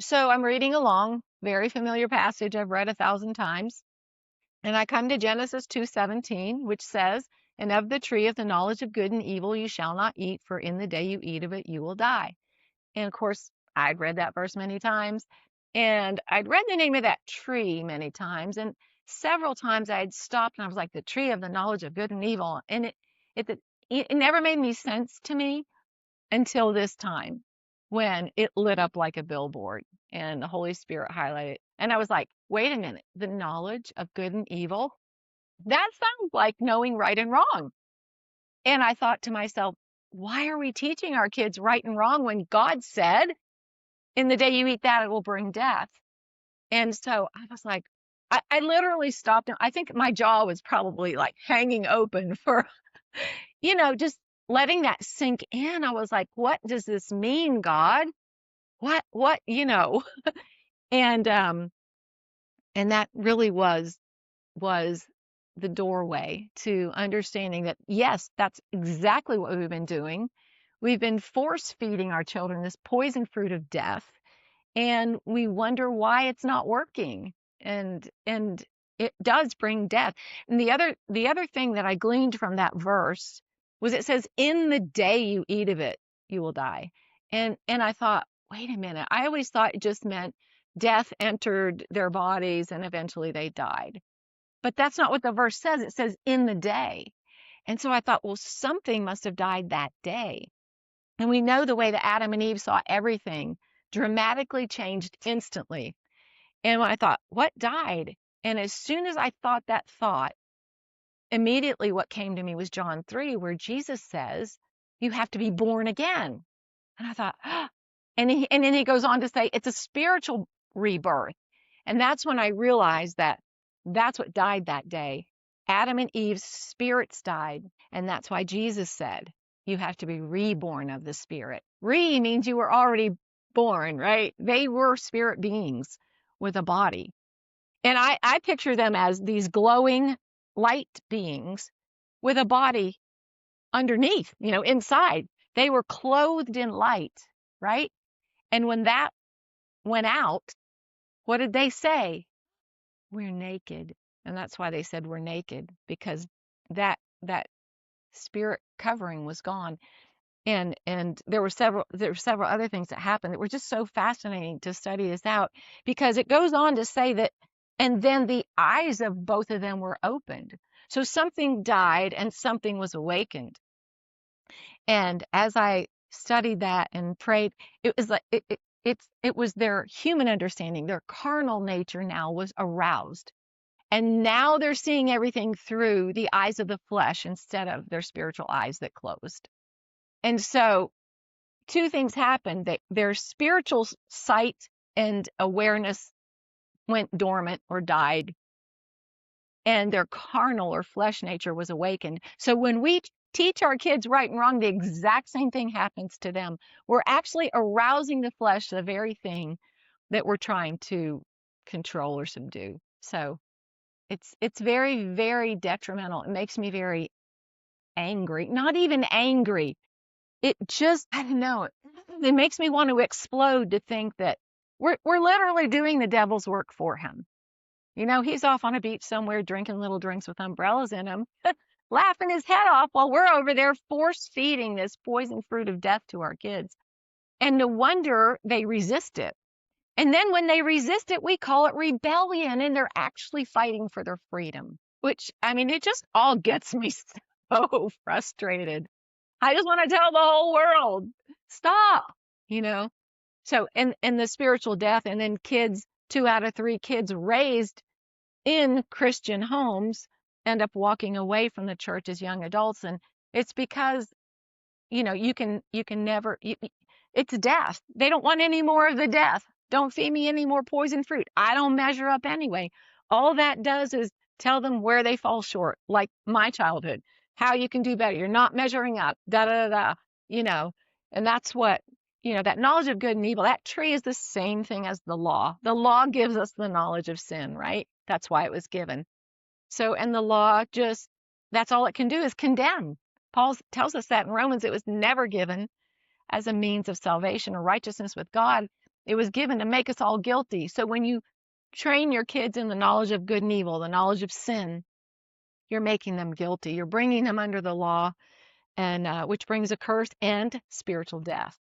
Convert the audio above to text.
So I'm reading along, very familiar passage I've read 1,000 times. And I come to Genesis 2:17, which says, "And of the tree of the knowledge of good and evil you shall not eat, for in the day you eat of it you will die." And of course, I'd read that verse many times, and I'd read the name of that tree many times, and several times I'd stopped and I was like, the tree of the knowledge of good and evil, and it it never made any sense to me until this time when it lit up like a billboard and the Holy Spirit highlighted. And I was like, wait a minute, the knowledge of good and evil? That sounds like knowing right and wrong. And I thought to myself, why are we teaching our kids right and wrong when God said, in the day you eat that, it will bring death? And so I was like, I literally stopped. And I think my jaw was probably like hanging open for, just letting that sink in. I was like, what does this mean, God? What? And and that really was the doorway to understanding that yes, that's exactly what we've been doing. We've been force feeding our children this poison fruit of death, and we wonder why it's not working. And it does bring death. And the other thing that I gleaned from that verse was it says, "In the day you eat of it, you will die." And I thought, wait a minute. I always thought it just meant death entered their bodies and eventually they died. But that's not what the verse says. It says in the day. And so I thought, well, something must have died that day. And we know the way that Adam and Eve saw everything dramatically changed instantly. And I thought, what died? And as soon as I thought that thought, immediately what came to me was John 3, where Jesus says, you have to be born again. And I thought, ah. And then he goes on to say, it's a spiritual rebirth. And that's when I realized that that's what died that day. Adam and Eve's spirits died. And that's why Jesus said, you have to be reborn of the Spirit. Re means you were already born, right? They were spirit beings with a body. And I picture them as these glowing light beings with a body underneath, inside. They were clothed in light, right? And when that went out, what did they say? We're naked. And that's why they said we're naked, because that spirit covering was gone. And there were several other things that happened that were just so fascinating to study this out, because it goes on to say that, and then the eyes of both of them were opened. So something died and something was awakened. And as I studied that and prayed, it was like it was their human understanding, their carnal nature now was aroused. And now they're seeing everything through the eyes of the flesh instead of their spiritual eyes that closed. And so two things happened. Their spiritual sight and awareness went dormant or died, and their carnal or flesh nature was awakened. So when we teach our kids right and wrong, the exact same thing happens to them. We're actually arousing the flesh, the very thing that we're trying to control or subdue. So it's very, very detrimental. It makes me very angry. Not even angry. It just, I don't know, it makes me want to explode to think that we're literally doing the devil's work for him. He's off on a beach somewhere drinking little drinks with umbrellas in them, laughing his head off while we're over there force feeding this poison fruit of death to our kids. And no wonder they resist it. And then when they resist it, we call it rebellion, and they're actually fighting for their freedom, which, I mean, it just all gets me so frustrated. I just want to tell the whole world, stop, you know? So, and the spiritual death, and then kids, 2 out of 3 kids raised in Christian homes end up walking away from the church as young adults. And it's because, you can never, it's death. They don't want any more of the death. Don't feed me any more poison fruit. I don't measure up anyway. All that does is tell them where they fall short, like my childhood, how you can do better. You're not measuring up, da da da, and that's what, that knowledge of good and evil, that tree is the same thing as the law. The law gives us the knowledge of sin, right? That's why it was given. So, and the law just, that's all it can do is condemn. Paul tells us that in Romans, it was never given as a means of salvation or righteousness with God. It was given to make us all guilty. So when you train your kids in the knowledge of good and evil, the knowledge of sin, you're making them guilty. You're bringing them under the law, and which brings a curse and spiritual death.